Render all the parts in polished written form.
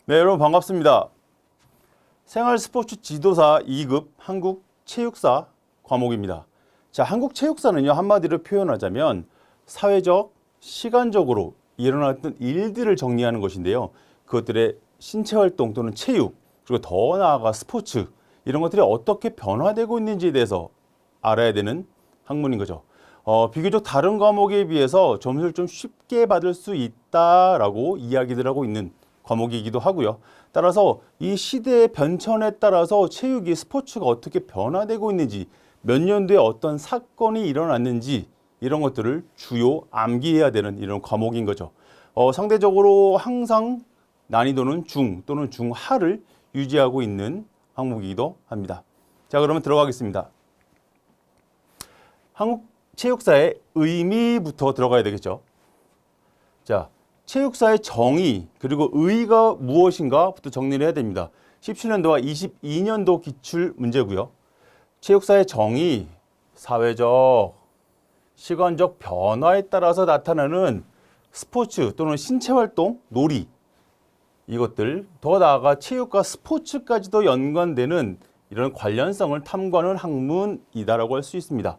네, 여러분 반갑습니다. 생활 스포츠 지도사 2급 한국 체육사 과목입니다. 자, 한국 체육사는요, 한마디로 표현하자면 사회적, 시간적으로 일어났던 일들을 정리하는 것인데요. 그것들의 신체 활동 또는 체육, 그리고 더 나아가 스포츠, 이런 것들이 어떻게 변화되고 있는지에 대해서 알아야 되는 학문인 거죠. 비교적 다른 과목에 비해서 점수를 좀 쉽게 받을 수 있다라고 이야기들 하고 있는 과목이기도 하고요. 따라서 이 시대의 변천에 따라서 체육이 스포츠가 어떻게 변화되고 있는지, 몇 년도에 어떤 사건이 일어났는지 이런 것들을 주요 암기해야 되는 이런 과목인 거죠. 상대적으로 항상 난이도는 중 또는 중하를 유지하고 있는 항목이기도 합니다. 자, 그러면 들어가겠습니다. 한국 체육사의 의미부터 들어가야 되겠죠. 자, 체육사의 정의 그리고 의의가 무엇인가부터 정리를 해야 됩니다. 17년도와 22년도 기출 문제고요. 체육사의 정의, 사회적, 시간적 변화에 따라서 나타나는 스포츠 또는 신체활동, 놀이, 이것들, 더 나아가 체육과 스포츠까지도 연관되는 이런 관련성을 탐구하는 학문이다라고 할 수 있습니다.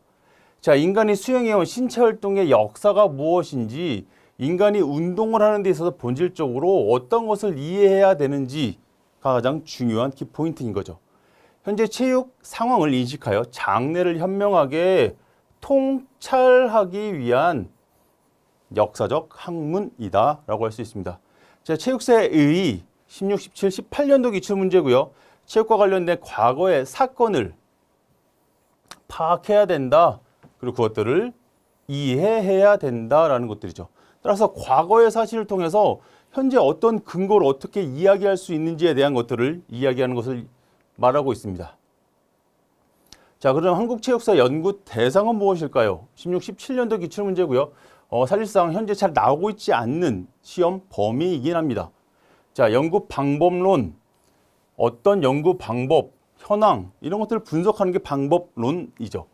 자, 인간이 수행해온 신체활동의 역사가 무엇인지, 인간이 운동을 하는 데 있어서 본질적으로 어떤 것을 이해해야 되는지가 가장 중요한 키포인트인 거죠. 현재 체육 상황을 인식하여 장래를 현명하게 통찰하기 위한 역사적 학문이다라고 할 수 있습니다. 자, 체육사의 16, 17, 18년도 기출 문제고요. 체육과 관련된 과거의 사건을 파악해야 된다. 그리고 그것들을 이해해야 된다라는 것들이죠. 따라서 과거의 사실을 통해서 현재 어떤 근거를 어떻게 이야기할 수 있는지에 대한 것들을 이야기하는 것을 말하고 있습니다. 자, 그럼 한국체육사 연구 대상은 무엇일까요? 16, 17년도 기출 문제고요. 사실상 현재 잘 나오고 있지 않는 시험 범위이긴 합니다. 자, 연구 방법론, 어떤 연구 방법, 현황 이런 것들을 분석하는 게 방법론이죠.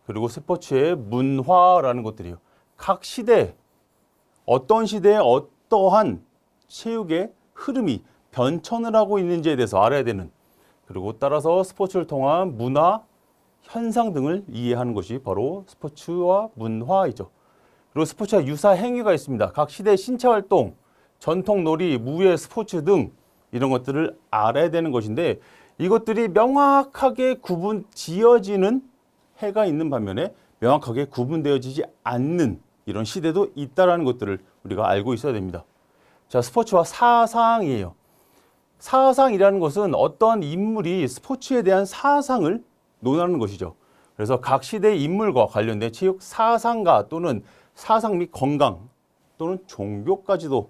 그리고 스포츠의 문화라는 것들이요. 각 시대, 어떤 시대에 어떠한 체육의 흐름이 변천을 하고 있는지에 대해서 알아야 되는, 그리고 따라서 스포츠를 통한 문화, 현상 등을 이해하는 것이 바로 스포츠와 문화이죠. 그리고 스포츠와 유사 행위가 있습니다. 각 시대의 신체 활동, 전통 놀이, 무예, 스포츠 등 이런 것들을 알아야 되는 것인데, 이것들이 명확하게 구분 지어지는 해가 있는 반면에 명확하게 구분되어지지 않는 이런 시대도 있다라는 것들을 우리가 알고 있어야 됩니다. 자, 스포츠와 사상이에요. 사상이라는 것은 어떠한 인물이 스포츠에 대한 사상을 논하는 것이죠. 그래서 각 시대의 인물과 관련된 체육 사상가 또는 사상 및 건강 또는 종교까지도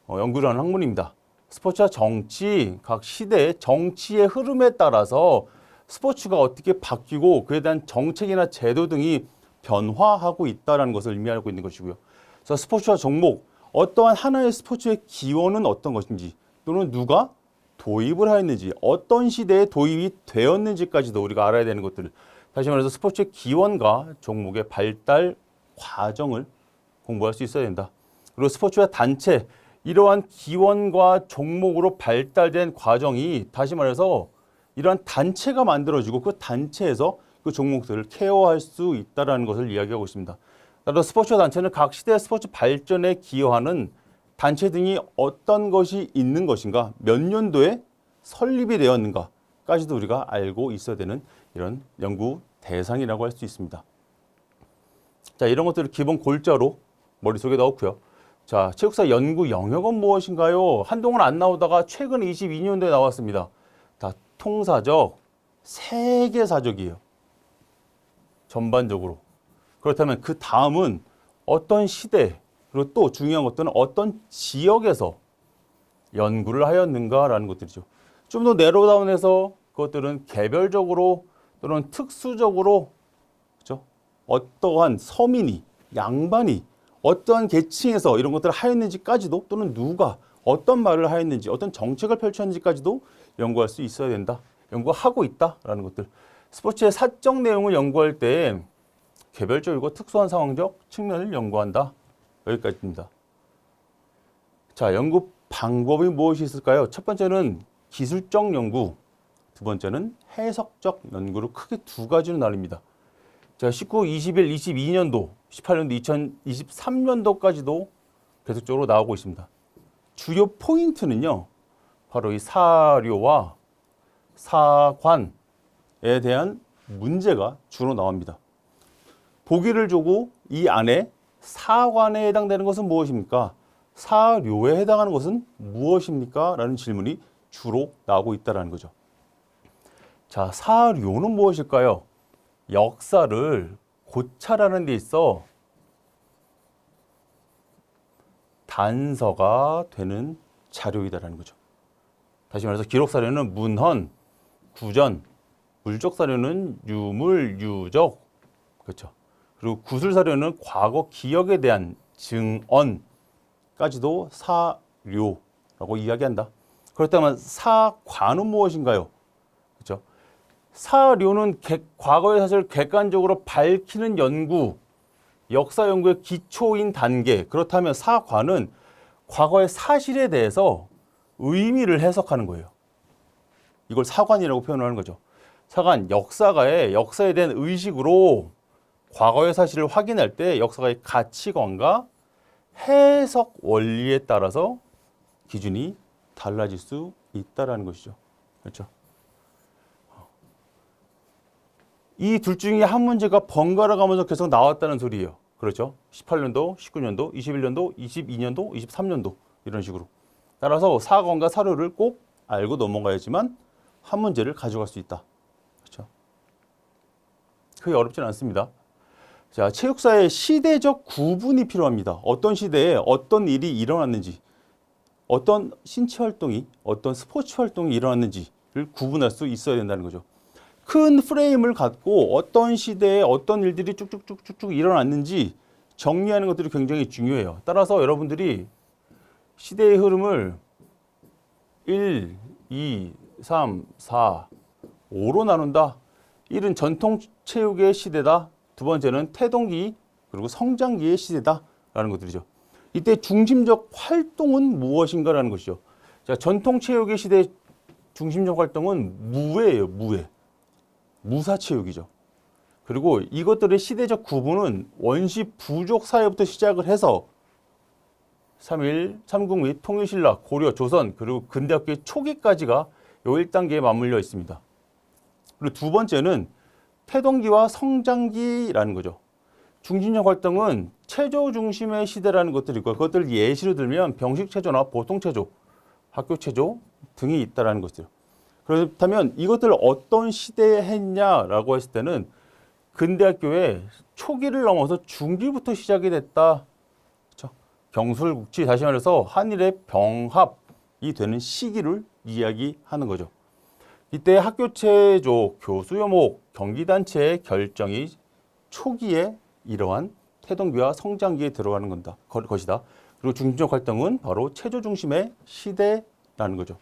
연구를 하는 학문입니다. 스포츠와 정치, 각 시대의 정치의 흐름에 따라서 스포츠가 어떻게 바뀌고 그에 대한 정책이나 제도 등이 변화하고 있다는 것을 의미하고 있는 것이고요. 그래서 스포츠와 종목, 어떠한 하나의 스포츠의 기원은 어떤 것인지 또는 누가 도입을 하였는지, 어떤 시대에 도입이 되었는지까지도 우리가 알아야 되는 것들, 다시 말해서 스포츠의 기원과 종목의 발달 과정을 공부할 수 있어야 된다. 그리고 스포츠와 단체, 이러한 기원과 종목으로 발달된 과정이 다시 말해서 이러한 단체가 만들어지고 그 단체에서 그 종목들을 케어할 수 있다는 것을 이야기하고 있습니다. 따라서 스포츠와 단체는 각 시대의 스포츠 발전에 기여하는 단체 등이 어떤 것이 있는 것인가, 몇 년도에 설립이 되었는가까지도 우리가 알고 있어야 되는 이런 연구 대상이라고 할 수 있습니다. 자, 이런 것들을 기본 골자로 머릿속에 넣고요. 자, 체육사 연구 영역은 무엇인가요? 한동안 안 나오다가 최근 22년도에 나왔습니다. 다 통사적, 세계사적이에요. 전반적으로. 그렇다면 그 다음은 어떤 시대, 그리고 또 중요한 것들은 어떤 지역에서 연구를 하였는가라는 것들이죠. 좀 더 내로다운해서 그것들은 개별적으로 또는 특수적으로, 그렇죠? 어떠한 서민이, 양반이 어떠한 계층에서 이런 것들을 하였는지까지도, 또는 누가 어떤 말을 하였는지, 어떤 정책을 펼쳤는지까지도 연구할 수 있어야 된다. 연구하고 있다라는 것들. 스포츠의 사적 내용을 연구할 때 개별적이고 특수한 상황적 측면을 연구한다. 여기까지입니다. 자, 연구 방법이 무엇이 있을까요? 첫 번째는 기술적 연구, 두 번째는 해석적 연구로 크게 두 가지로 나뉩니다. 자, 19, 21, 22년도, 18년도, 2023년도까지도 계속적으로 나오고 있습니다. 주요 포인트는요, 바로 이 사료와 사관에 대한 문제가 주로 나옵니다. 보기를 주고 이 안에 사관에 해당되는 것은 무엇입니까? 사료에 해당하는 것은 무엇입니까? 라는 질문이 주로 나오고 있다는 거죠. 자, 사료는 무엇일까요? 역사를 고찰하는 데 있어 단서가 되는 자료이다라는 거죠. 다시 말해서 기록 사료는 문헌, 구전, 물적 사료는 유물, 유적, 그렇죠. 그리고 구술 사료는 과거 기억에 대한 증언까지도 사료라고 이야기한다. 그렇다면 사관은 무엇인가요? 그렇죠. 사료는 과거의 사실을 객관적으로 밝히는 연구, 역사 연구의 기초인 단계. 그렇다면 사관은 과거의 사실에 대해서 의미를 해석하는 거예요. 이걸 사관이라고 표현하는 거죠. 사관, 역사에 대한 의식으로 과거의 사실을 확인할 때 역사가의 가치관과 해석 원리에 따라서 기준이 달라질 수 있다는 것이죠. 그렇죠? 이 둘 중에 한 문제가 번갈아 가면서 계속 나왔다는 소리예요. 그렇죠? 18년도, 19년도, 21년도, 22년도, 23년도 이런 식으로. 따라서 사관과 사료를 꼭 알고 넘어가야지만 한 문제를 가져갈 수 있다. 그렇죠? 그게 어렵진 않습니다. 자, 체육사의 시대적 구분이 필요합니다. 어떤 시대에 어떤 일이 일어났는지, 어떤 신체 활동이, 어떤 스포츠 활동이 일어났는지를 구분할 수 있어야 된다는 거죠. 큰 프레임을 갖고 어떤 시대에 어떤 일들이 쭉쭉쭉쭉 일어났는지 정리하는 것들이 굉장히 중요해요. 따라서 여러분들이 시대의 흐름을 1, 2, 3, 4, 5로 나눈다. 1은 전통체육의 시대다. 두 번째는 태동기 그리고 성장기의 시대다라는 것들이죠. 이때 중심적 활동은 무엇인가라는 것이죠. 자, 전통체육의 시대 중심적 활동은 무예예요. 무사체육이죠. 그리고 이것들의 시대적 구분은 원시 부족 사회부터 시작을 해서 3.1, 삼국 및 통일신라, 고려, 조선 그리고 근대학교의 초기까지가 요 1단계에 맞물려 있습니다. 그리고 두 번째는 태동기와 성장기라는 거죠. 중심적 활동은 체조 중심의 시대라는 것들이 있고 그것들 예시로 들면 병식체조나 보통체조, 학교체조 등이 있다는 것이죠. 그렇다면 이것들을 어떤 시대에 했냐라고 했을 때는 근대학교의 초기를 넘어서 중기부터 시작이 됐다. 그렇죠? 경술국치, 다시 말해서 한일의 병합이 되는 시기를 이야기하는 거죠. 이때 학교체조, 교수여목, 경기단체의 결정이 초기에 이러한 태동기와 성장기에 들어가는 것이다. 그리고 중심적 활동은 바로 체조 중심의 시대라는 거죠.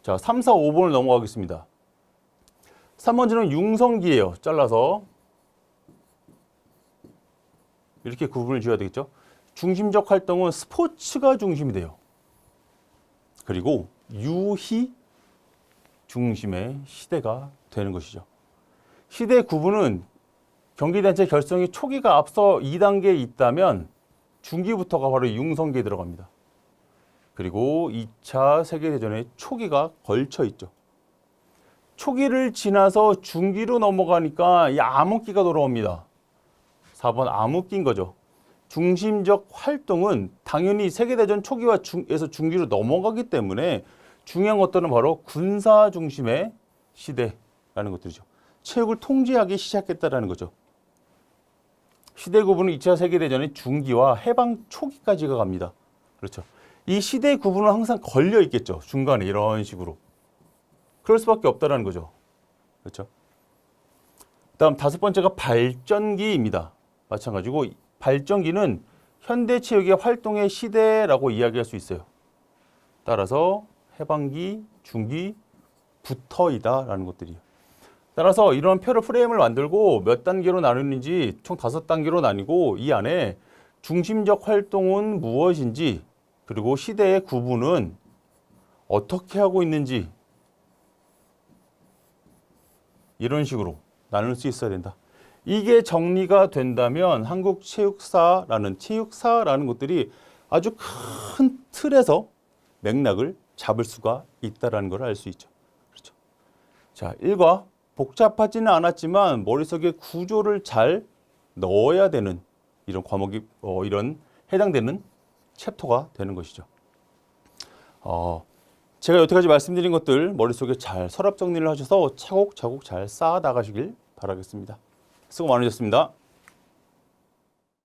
자, 3, 4, 5번을 넘어가겠습니다. 3번째는 융성기예요. 잘라서 이렇게 구분을 지어야 되겠죠. 중심적 활동은 스포츠가 중심이 돼요. 그리고 유희 중심의 시대가 되는 것이죠. 시대 구분은 경기단체 결성이 초기가 앞서 2단계에 있다면 중기부터가 바로 융성기에 들어갑니다. 그리고 2차 세계대전의 초기가 걸쳐 있죠. 초기를 지나서 중기로 넘어가니까 이 암흑기가 돌아옵니다. 4번 암흑기인 거죠. 중심적 활동은 당연히 세계대전 초기와 에서 중기로 넘어가기 때문에 중요한 것들은 바로 군사 중심의 시대라는 것들이죠. 체육을 통제하기 시작했다는 거죠. 시대 구분은 2차 세계대전의 중기와 해방 초기까지가 갑니다. 그렇죠. 이 시대 구분은 항상 걸려 있겠죠. 중간에 이런 식으로. 그럴 수밖에 없다는 거죠. 그렇죠. 다음 5번째가 발전기입니다. 마찬가지고 발전기는 현대 체육의 활동의 시대라고 이야기할 수 있어요. 따라서 해방기, 중기, 부터이다라는 것들이에요. 따라서 이런 표를 프레임을 만들고 몇 단계로 나누는지 총 5단계로 나뉘고 이 안에 중심적 활동은 무엇인지 그리고 시대의 구분은 어떻게 하고 있는지 이런 식으로 나눌 수 있어야 된다. 이게 정리가 된다면 한국 체육사라는 것들이 아주 큰 틀에서 맥락을 잡을 수가 있다는 걸 알 수 있죠. 그렇죠. 자, 1과 복잡하지는 않았지만 머릿속에 구조를 잘 넣어야 되는 이런 과목이 이런 해당되는 챕터가 되는 것이죠. 제가 여태까지 말씀드린 것들 머릿속에 잘 서랍 정리를 하셔서 차곡차곡 잘 쌓아 나가시길 바라겠습니다. 수고 많으셨습니다.